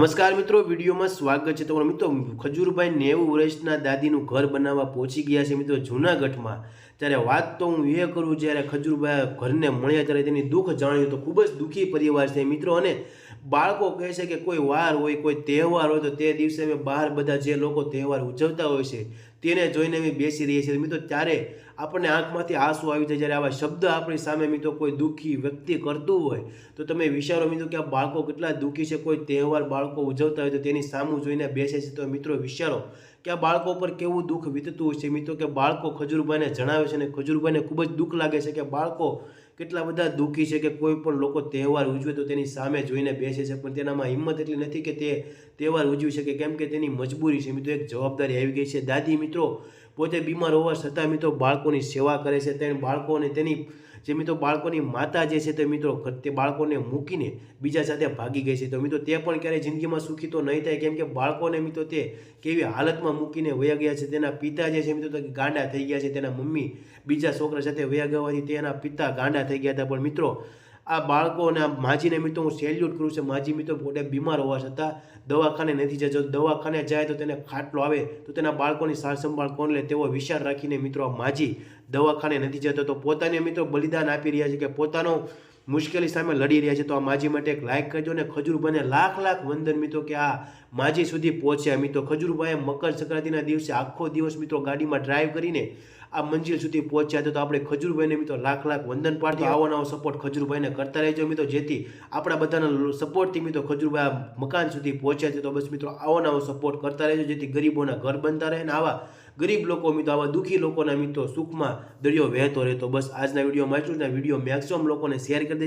નમસ્કાર મિત્રો, વિડીયોમાં સ્વાગત છે તમારું. મિત્રો, ખજૂરભાઈ 90 વર્ષના દાદીનું ઘર બનાવવા પહોંચી ગયા છે મિત્રો જૂનાગઢમાં. ત્યારે વાત તો હું એ કરું, જ્યારે ખજૂરભાઈ ઘરને મળ્યા ત્યારે તેની દુઃખ જાણ્યું તો ખૂબ જ દુઃખી પરિવાર છે મિત્રો. અને બાળકો કહે છે કે કોઈ વાર હોય, કોઈ તહેવાર હોય તો તે દિવસે અમે બહાર બધા જે લોકો તહેવાર ઉજવતા હોય છે તેને જોઈને અમે બેસી રહીએ છીએ મિત્રો. ત્યારે આપણને આંખમાંથી આંસુ આવી જાય જ્યારે આવા શબ્દ આપણી સામે મિત્રો કોઈ દુઃખી વ્યક્તિ કરતું હોય તો તમે વિચારો મિત્રો કે આ બાળકો કેટલા દુઃખી છે. કોઈ તહેવાર બાળકો ઉજવતા હોય તો તેની સામું જોઈને બેસે છે. તો મિત્રો વિચારો કે આ બાળકો પર કેવું દુઃખ વીતતું હોય છે મિત્રો. કે બાળકો ખજૂરભાઈને જણાવે છે અને ખજૂરભાઈને ખૂબ જ દુઃખ લાગે છે કે બાળકો કેટલા બધા દુઃખી છે કે કોઈ પણ લોકો તહેવાર ઉજવે તો તેની સામે જોઈને બેસે છે, પણ તેનામાં હિંમત એટલી નથી કે તે તહેવાર ઉજવી શકે, કેમ કે તેની મજબૂરી છે મિત્રો. એક જવાબદારી આવી ગઈ છે. દાદી મિત્રો પોતે બીમાર હોવા છતાં મિત્રો બાળકોની સેવા કરે છે. તેના બાળકોને તેની જે મિત્રો બાળકોની માતા જે છે તે મિત્રો તે બાળકોને મૂકીને બીજા સાથે ભાગી ગઈ છે. તો મિત્રો તે પણ ક્યારેય જિંદગીમાં સુખી તો નહીં થાય, કેમ કે બાળકોને મિત્રો તે કેવી હાલતમાં મૂકીને વયા ગયા છે. તેના પિતા જે છે મિત્રો તો ગાંડા થઈ ગયા છે. તેના મમ્મી બીજા છોકરા સાથે વયા ગવાથી તેના પિતા ગાંડા થઈ ગયા હતા. પણ મિત્રો આ બાળકોના માજીને મિત્રો હું સેલ્યુટ કરું છું. માજી મિત્રો પોતે બીમાર હોવા છતાં દવાખાને નથી જતો. દવાખાને જાય તો તેને ખાટલો આવે તો તેના બાળકોની સાર સંભાળ કોણ લે તેવો વિચાર રાખીને મિત્રો આ માજી દવાખાને નથી જતો. તો પોતાને મિત્રો બલિદાન આપી રહ્યા છે કે પોતાનો મુશ્કેલી સામે લડી રહ્યા છે. તો આ માજી માટે એક લાઇક કરજો અને ખજૂરભાઈને લાખ લાખ વંદન મિત્રો કે આ માજી સુધી પહોંચ્યા મિત્રો. ખજૂરભાઈએ મકર સંક્રાંતિના દિવસે આખો દિવસ મિત્રો ગાડીમાં ડ્રાઈવ કરીને આ મંજિલ સુધી પહોંચ્યા. તો આપણે ખજૂરભાઈને મિત્રો લાખ લાખ વંદન પાડતી આવો નવો સપોર્ટ ખજૂરભાઈને કરતા રહેજો મિત્રો, જેથી આપણા બધાના સપોર્ટથી મિત્રો ખજૂરભાઈ આ મકાન સુધી પહોંચ્યા છે. તો બસ મિત્રો આવો નવો સપોર્ટ કરતા રહેજો, જેથી ગરીબોના ઘર બનતા રહે ને આવા ગરીબ લોકો મિત્રો આવા દુઃખી લોકોના મિત્રો સુખમાં દરિયો વહેતો રહેતો. બસ આજના વિડીયોમાં એટલું જ. વિડીયો મેક્સિમમ લોકોને શેર કરી દેજો.